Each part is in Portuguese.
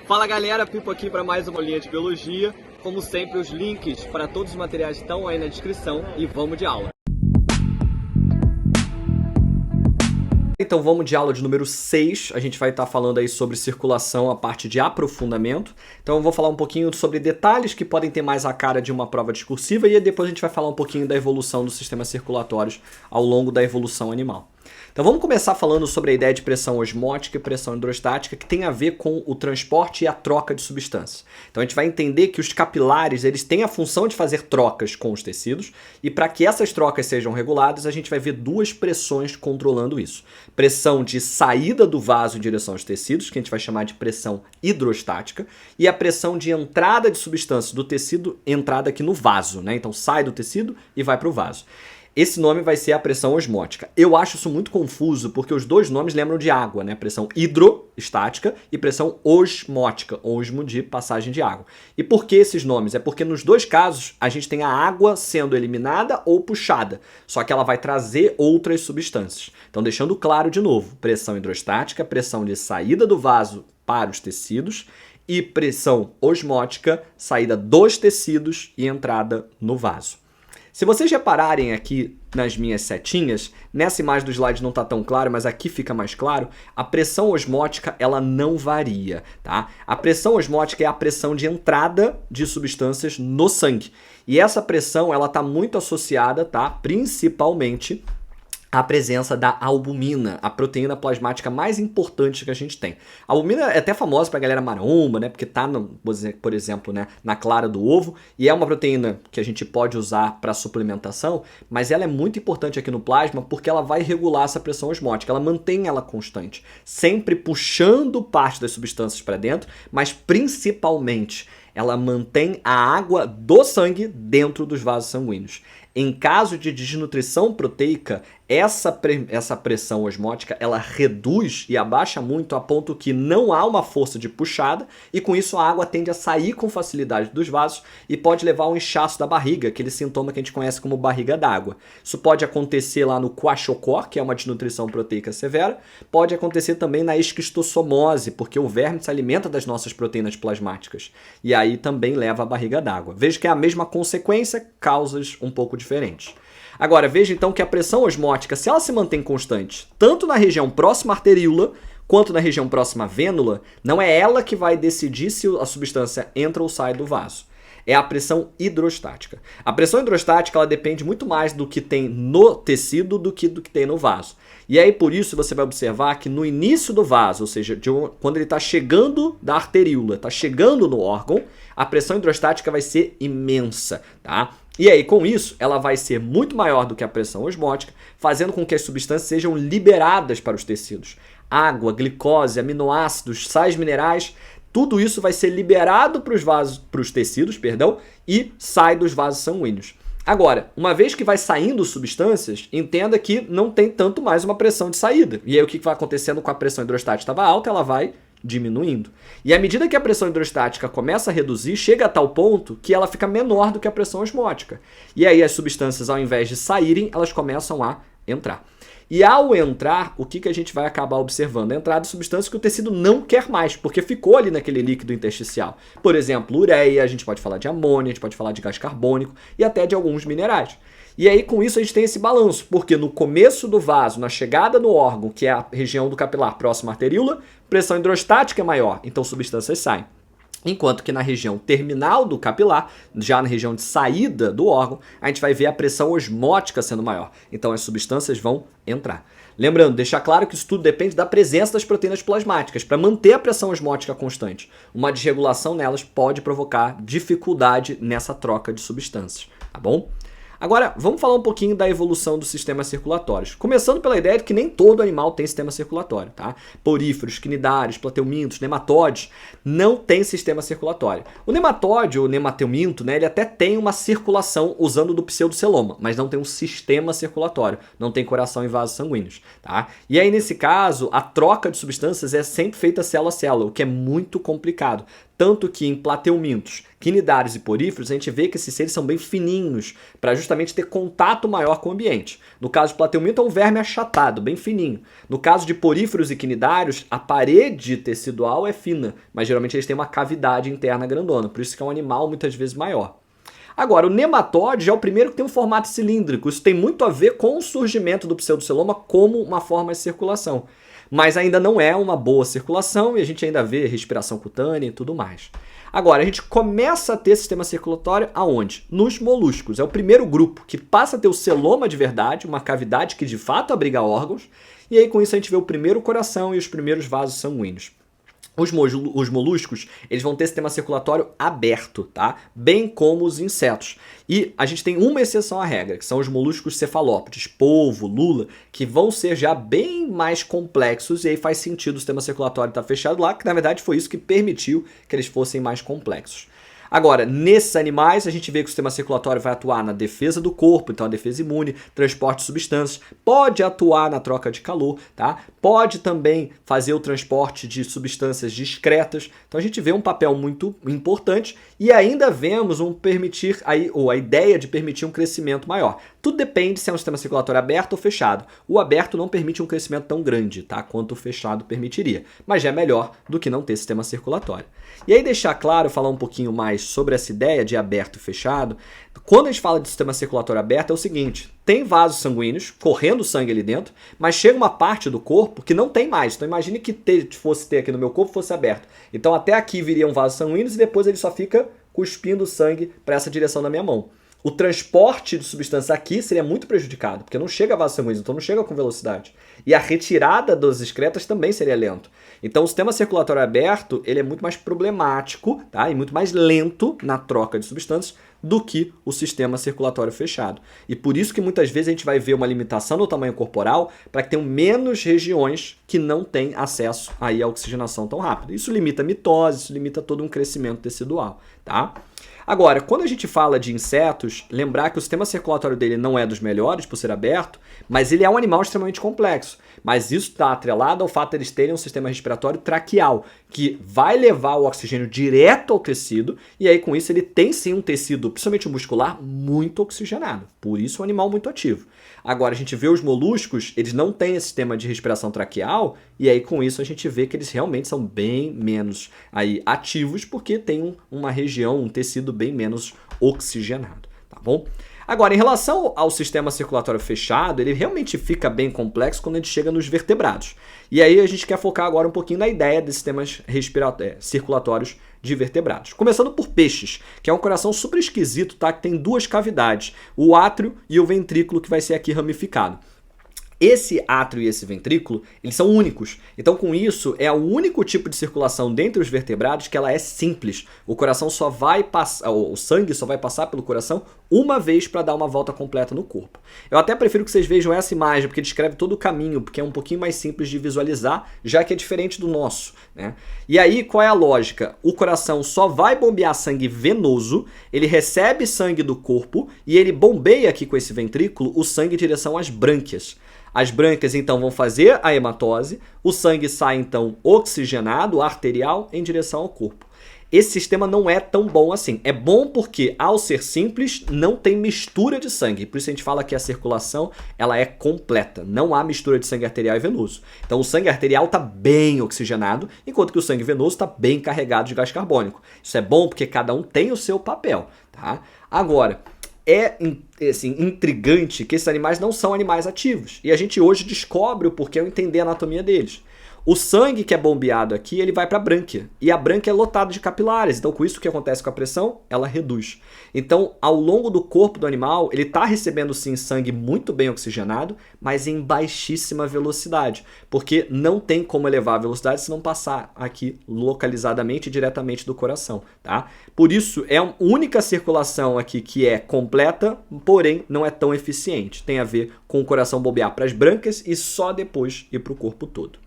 Fala galera, Pipo aqui para mais uma linha de biologia. Como sempre, os links para todos os materiais estão aí na descrição e vamos de aula. Então vamos de aula de número 6, a gente vai estar falando aí sobre circulação, a parte de aprofundamento. Então eu vou falar um pouquinho sobre detalhes que podem ter mais a cara de uma prova discursiva e depois a gente vai falar um pouquinho da evolução dos sistemas circulatórios ao longo da evolução animal. Então vamos começar falando sobre a ideia de pressão osmótica e pressão hidrostática, que tem a ver com o transporte e a troca de substâncias. Então a gente vai entender que os capilares eles têm a função de fazer trocas com os tecidos e para que essas trocas sejam reguladas a gente vai ver duas pressões controlando isso. Pressão de saída do vaso em direção aos tecidos, que a gente vai chamar de pressão hidrostática, e a pressão de entrada de substâncias do tecido, entrada aqui no vaso, né? Então sai do tecido e vai para o vaso. Esse nome vai ser a pressão osmótica. Eu acho isso muito confuso porque os dois nomes lembram de água, né? Pressão hidrostática e pressão osmótica, osmo de passagem de água. E por que esses nomes? É porque nos dois casos a gente tem a água sendo eliminada ou puxada, só que ela vai trazer outras substâncias. Então deixando claro de novo, pressão hidrostática, pressão de saída do vaso para os tecidos e pressão osmótica, saída dos tecidos e entrada no vaso. Se vocês repararem aqui nas minhas setinhas, nessa imagem do slide não está tão claro, mas aqui fica mais claro, a pressão osmótica ela não varia, tá? A pressão osmótica é a pressão de entrada de substâncias no sangue. E essa pressão ela está muito associada, tá? Principalmente a presença da albumina, a proteína plasmática mais importante que a gente tem. A albumina é até famosa para a galera maromba, né? Porque tá, por exemplo, né, na clara do ovo e é uma proteína que a gente pode usar para suplementação, mas ela é muito importante aqui no plasma porque ela vai regular essa pressão osmótica, ela mantém ela constante, sempre puxando parte das substâncias para dentro, mas principalmente ela mantém a água do sangue dentro dos vasos sanguíneos. Em caso de desnutrição proteica, essa pressão osmótica ela reduz e abaixa muito a ponto que não há uma força de puxada e com isso a água tende a sair com facilidade dos vasos e pode levar ao inchaço da barriga, aquele sintoma que a gente conhece como barriga d'água. Isso pode acontecer lá no kwashiorkor, que é uma desnutrição proteica severa, pode acontecer também na esquistossomose, porque o verme se alimenta das nossas proteínas plasmáticas e aí também leva à barriga d'água. Veja que é a mesma consequência, causas um pouco diferentes. Agora, veja então que a pressão osmótica, se ela se mantém constante, tanto na região próxima à arteríola, quanto na região próxima à vênula, não é ela que vai decidir se a substância entra ou sai do vaso. É a pressão hidrostática. A pressão hidrostática ela depende muito mais do que tem no tecido do que tem no vaso. E aí, por isso, você vai observar que no início do vaso, ou seja, quando ele está chegando da arteríola, está chegando no órgão, a pressão hidrostática vai ser imensa, tá? E aí, com isso, ela vai ser muito maior do que a pressão osmótica, fazendo com que as substâncias sejam liberadas para os tecidos. Água, glicose, aminoácidos, sais minerais, tudo isso vai ser liberado para os tecidos, e sai dos vasos sanguíneos. Agora, uma vez que vai saindo substâncias, entenda que não tem tanto mais uma pressão de saída. E aí o que vai acontecendo com a pressão hidrostática estava alta, ela vai diminuindo. E à medida que a pressão hidrostática começa a reduzir, chega a tal ponto que ela fica menor do que a pressão osmótica. E aí as substâncias, ao invés de saírem, elas começam a entrar. E ao entrar, o que a gente vai acabar observando? A entrada de substâncias que o tecido não quer mais, porque ficou ali naquele líquido intersticial. Por exemplo, ureia, a gente pode falar de amônia, a gente pode falar de gás carbônico e até de alguns minerais. E aí, com isso, a gente tem esse balanço, porque no começo do vaso, na chegada no órgão, que é a região do capilar próxima à arteríola, pressão hidrostática é maior, então substâncias saem. Enquanto que na região terminal do capilar, já na região de saída do órgão, a gente vai ver a pressão osmótica sendo maior. Então as substâncias vão entrar. Lembrando, deixar claro que isso tudo depende da presença das proteínas plasmáticas para manter a pressão osmótica constante. Uma desregulação nelas pode provocar dificuldade nessa troca de substâncias, tá bom? Agora, vamos falar um pouquinho da evolução dos sistemas circulatórios. Começando pela ideia de que nem todo animal tem sistema circulatório, tá? Poríferos, quinidários, plateumintos, nematóides não têm sistema circulatório. O nematóide, o nemateuminto, né, ele até tem uma circulação usando do pseudoceloma, mas não tem um sistema circulatório, não tem coração e vasos sanguíneos, tá? E aí, nesse caso, a troca de substâncias é sempre feita célula a célula, o que é muito complicado. Tanto que em plateumintos, quinidários e poríferos, a gente vê que esses seres são bem fininhos, para justamente ter contato maior com o ambiente. No caso de plateuminto, é um verme achatado, bem fininho. No caso de poríferos e quinidários, a parede tecidual é fina, mas geralmente eles têm uma cavidade interna grandona, por isso que é um animal muitas vezes maior. Agora, o nematóide é o primeiro que tem um formato cilíndrico. Isso tem muito a ver com o surgimento do pseudoceloma como uma forma de circulação. Mas ainda não é uma boa circulação e a gente ainda vê respiração cutânea e tudo mais. Agora, a gente começa a ter sistema circulatório aonde? Nos moluscos. É o primeiro grupo que passa a ter o celoma de verdade, uma cavidade que de fato abriga órgãos, e aí com isso a gente vê o primeiro coração e os primeiros vasos sanguíneos. Os moluscos, eles vão ter sistema circulatório aberto, tá? Bem como os insetos. E a gente tem uma exceção à regra, que são os moluscos cefalópodes, polvo, lula, que vão ser já bem mais complexos, e aí faz sentido o sistema circulatório estar fechado lá, que na verdade foi isso que permitiu que eles fossem mais complexos. Agora, nesses animais, a gente vê que o sistema circulatório vai atuar na defesa do corpo, então a defesa imune, transporte de substâncias, pode atuar na troca de calor, tá? Pode também fazer o transporte de substâncias discretas. Então a gente vê um papel muito importante e ainda vemos a ideia de permitir um crescimento maior. Tudo depende se é um sistema circulatório aberto ou fechado. O aberto não permite um crescimento tão grande, tá? Quanto o fechado permitiria, mas já é melhor do que não ter sistema circulatório. E aí deixar claro, falar um pouquinho mais sobre essa ideia de aberto e fechado. Quando a gente fala de sistema circulatório aberto é o seguinte, tem vasos sanguíneos correndo sangue ali dentro, mas chega uma parte do corpo que não tem mais. Então imagine que fosse ter aqui no meu corpo fosse aberto. Então até aqui viriam vasos sanguíneos e depois ele só fica cuspindo sangue para essa direção da minha mão. O transporte de substância aqui seria muito prejudicado, porque não chega a vasos sanguíneos, então não chega com velocidade. E a retirada das excretas também seria lento. Então o sistema circulatório aberto ele é muito mais problemático, tá? E muito mais lento na troca de substâncias do que o sistema circulatório fechado. E por isso que muitas vezes a gente vai ver uma limitação no tamanho corporal para que tenham menos regiões que não têm acesso aí à oxigenação tão rápida. Isso limita a mitose, isso limita todo um crescimento tecidual, tá? Agora, quando a gente fala de insetos, lembrar que o sistema circulatório dele não é dos melhores por ser aberto, mas ele é um animal extremamente complexo. Mas isso está atrelado ao fato de eles terem um sistema respiratório traqueal, que vai levar o oxigênio direto ao tecido, e aí com isso ele tem sim um tecido, principalmente muscular, muito oxigenado. Por isso é um animal muito ativo. Agora a gente vê os moluscos, eles não têm esse sistema de respiração traqueal, e aí com isso a gente vê que eles realmente são bem menos aí ativos, porque tem uma região, um tecido bem menos oxigenado, tá bom? Agora, em relação ao sistema circulatório fechado, ele realmente fica bem complexo quando a gente chega nos vertebrados. E aí a gente quer focar agora um pouquinho na ideia de sistemas circulatórios de vertebrados. Começando por peixes, que é um coração super esquisito, tá? Que tem duas cavidades, o átrio e o ventrículo, que vai ser aqui ramificado. Esse átrio e esse ventrículo, eles são únicos. Então, com isso, é o único tipo de circulação dentre os vertebrados que ela é simples. O coração só vai passar, o sangue só vai passar pelo coração uma vez para dar uma volta completa no corpo. Eu até prefiro que vocês vejam essa imagem, porque descreve todo o caminho, porque é um pouquinho mais simples de visualizar, já que é diferente do nosso, né? E aí, qual é a lógica? O coração só vai bombear sangue venoso, ele recebe sangue do corpo e ele bombeia aqui com esse ventrículo o sangue em direção às brânquias. As brânquias, então, vão fazer a hematose, o sangue sai, então, oxigenado, arterial, em direção ao corpo. Esse sistema não é tão bom assim. É bom porque, ao ser simples, não tem mistura de sangue. Por isso a gente fala que a circulação ela é completa. Não há mistura de sangue arterial e venoso. Então o sangue arterial está bem oxigenado, enquanto que o sangue venoso está bem carregado de gás carbônico. Isso é bom porque cada um tem o seu papel, tá? Agora, é assim, intrigante que esses animais não são animais ativos. E a gente hoje descobre o porquê ao entender a anatomia deles. O sangue que é bombeado aqui, ele vai para a brânquia. E a brânquia é lotada de capilares. Então, com isso, o que acontece com a pressão? Ela reduz. Então, ao longo do corpo do animal, ele está recebendo, sim, sangue muito bem oxigenado, mas em baixíssima velocidade. Porque não tem como elevar a velocidade se não passar aqui localizadamente, diretamente do coração, tá? Por isso, é a única circulação aqui que é completa, porém, não é tão eficiente. Tem a ver com o coração bombear para as brânquias e só depois ir para o corpo todo.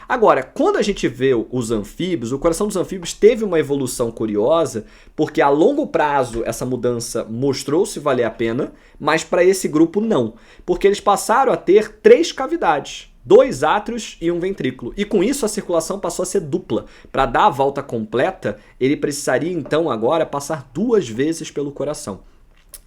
Agora, quando a gente vê os anfíbios, o coração dos anfíbios teve uma evolução curiosa, porque a longo prazo essa mudança mostrou-se valer a pena, mas para esse grupo não, porque eles passaram a ter 3 cavidades. 2 átrios e um ventrículo. E com isso a circulação passou a ser dupla. Para dar a volta completa, ele precisaria então agora passar 2 vezes pelo coração.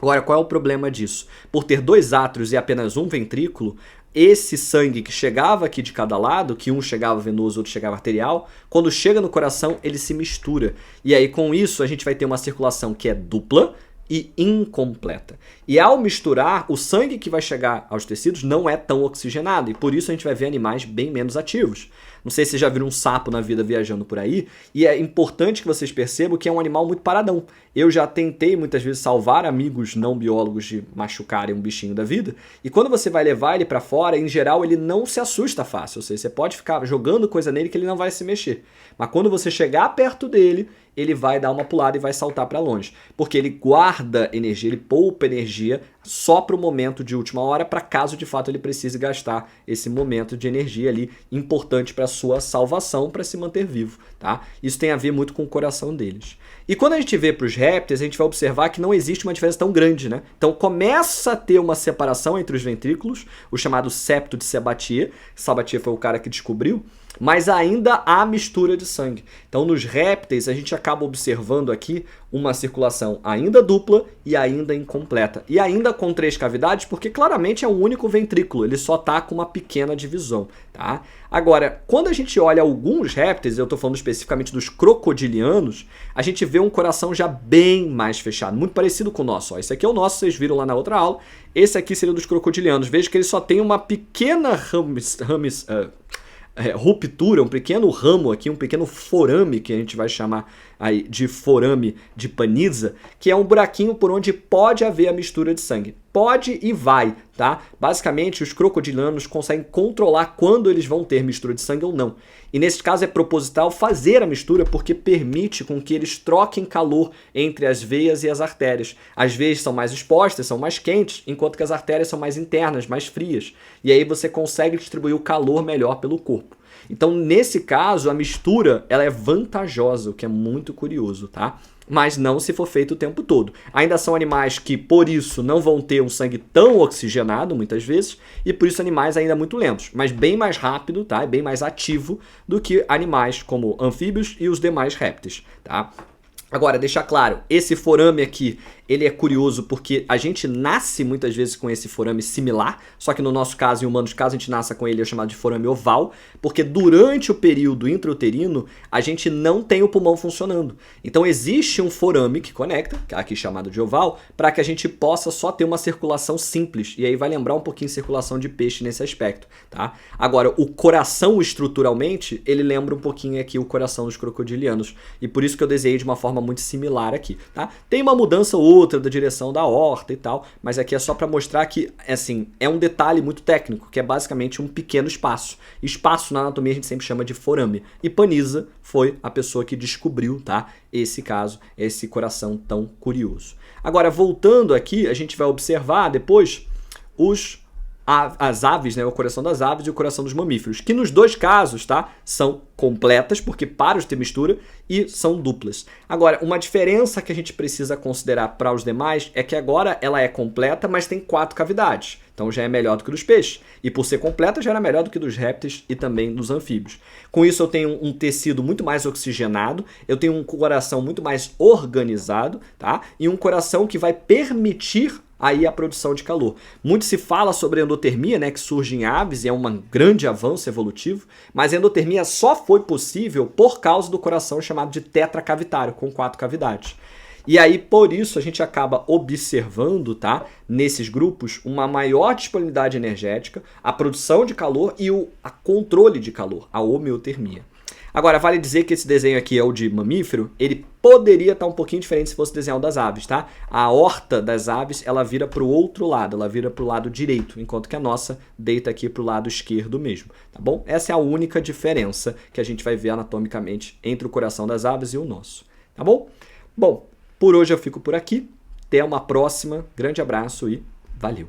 Agora, qual é o problema disso? Por ter 2 átrios e apenas um ventrículo, esse sangue que chegava aqui de cada lado, que um chegava venoso, outro chegava arterial, quando chega no coração, ele se mistura. E aí, com isso, a gente vai ter uma circulação que é dupla e incompleta. E ao misturar, o sangue que vai chegar aos tecidos não é tão oxigenado, e por isso a gente vai ver animais bem menos ativos. Não sei se vocês já viram um sapo na vida viajando por aí, e é importante que vocês percebam que é um animal muito paradão. Eu já tentei muitas vezes salvar amigos não biólogos de machucarem um bichinho da vida, e quando você vai levar ele para fora, em geral ele não se assusta fácil, ou seja, você pode ficar jogando coisa nele que ele não vai se mexer. Mas quando você chegar perto dele, ele vai dar uma pulada e vai saltar para longe, porque ele guarda energia, ele poupa energia só para o momento de última hora, para caso de fato ele precise gastar esse momento de energia ali importante para a sua salvação, para se manter vivo, tá? Isso tem a ver muito com o coração deles. E quando a gente vê para os répteis, a gente vai observar que não existe uma diferença tão grande, né? Então começa a ter uma separação entre os ventrículos, o chamado septo de Sabatier. Sabatier foi o cara que descobriu, mas ainda há mistura de sangue. Então nos répteis a gente acaba observando aqui uma circulação ainda dupla e ainda incompleta. E ainda com 3 cavidades, porque claramente é um único ventrículo, ele só está com uma pequena divisão, tá? Agora, quando a gente olha alguns répteis, eu estou falando especificamente dos crocodilianos, a gente vê um coração já bem mais fechado, muito parecido com o nosso. Ó, esse aqui é o nosso, vocês viram lá na outra aula. Esse aqui seria dos crocodilianos. Veja que ele só tem uma pequena ruptura, um pequeno ramo aqui, um pequeno forame, que a gente vai chamar aí de forame de Paniza, que é um buraquinho por onde pode haver a mistura de sangue. Pode e vai, tá? Basicamente, os crocodilianos conseguem controlar quando eles vão ter mistura de sangue ou não. E nesse caso é proposital fazer a mistura porque permite com que eles troquem calor entre as veias e as artérias. As veias são mais expostas, são mais quentes, enquanto que as artérias são mais internas, mais frias. E aí você consegue distribuir o calor melhor pelo corpo. Então, nesse caso, a mistura ela é vantajosa, o que é muito curioso, tá? Mas não se for feito o tempo todo. Ainda são animais que, por isso, não vão ter um sangue tão oxigenado, muitas vezes, e por isso animais ainda muito lentos, mas bem mais rápido, tá? Bem mais ativo do que animais como anfíbios e os demais répteis, tá? Agora, deixar claro, esse forame aqui, ele é curioso porque a gente nasce muitas vezes com esse forame similar, só que no nosso caso, em humanos, caso a gente nasça com ele, é chamado de forame oval, porque durante o período intrauterino, a gente não tem o pulmão funcionando. Então existe um forame que conecta, aqui chamado de oval, para que a gente possa só ter uma circulação simples, e aí vai lembrar um pouquinho de circulação de peixe nesse aspecto, tá? Agora, o coração estruturalmente, ele lembra um pouquinho aqui o coração dos crocodilianos, e por isso que eu desenhei de uma forma muito similar aqui, tá? Tem uma mudança ou outra da direção da aorta e tal, mas aqui é só para mostrar que, assim, é um detalhe muito técnico, que é basicamente um pequeno espaço. Espaço na anatomia a gente sempre chama de forame. E Paniza foi a pessoa que descobriu, tá? Esse caso, esse coração tão curioso. Agora, voltando aqui, a gente vai observar depois as aves, né, o coração das aves e o coração dos mamíferos, que nos dois casos, tá, são completas, porque param de ter mistura, e são duplas. Agora, uma diferença que a gente precisa considerar para os demais é que agora ela é completa, mas tem 4 cavidades. Então já é melhor do que dos peixes. E por ser completa, já era melhor do que dos répteis e também dos anfíbios. Com isso, eu tenho um tecido muito mais oxigenado, eu tenho um coração muito mais organizado, tá? E um coração que vai permitir aí a produção de calor. Muito se fala sobre endotermia, né, que surge em aves e é um grande avanço evolutivo, mas a endotermia só foi possível por causa do coração chamado de tetracavitário, com 4 cavidades. E aí, por isso, a gente acaba observando, tá, nesses grupos, uma maior disponibilidade energética, a produção de calor e o controle de calor, a homeotermia. Agora, vale dizer que esse desenho aqui é o de mamífero, ele poderia estar um pouquinho diferente se fosse desenhar o das aves, tá? A aorta das aves, ela vira para o outro lado, ela vira para o lado direito, enquanto que a nossa deita aqui para o lado esquerdo mesmo, tá bom? Essa é a única diferença que a gente vai ver anatomicamente entre o coração das aves e o nosso, tá bom? Bom, por hoje eu fico por aqui, até uma próxima, grande abraço e valeu!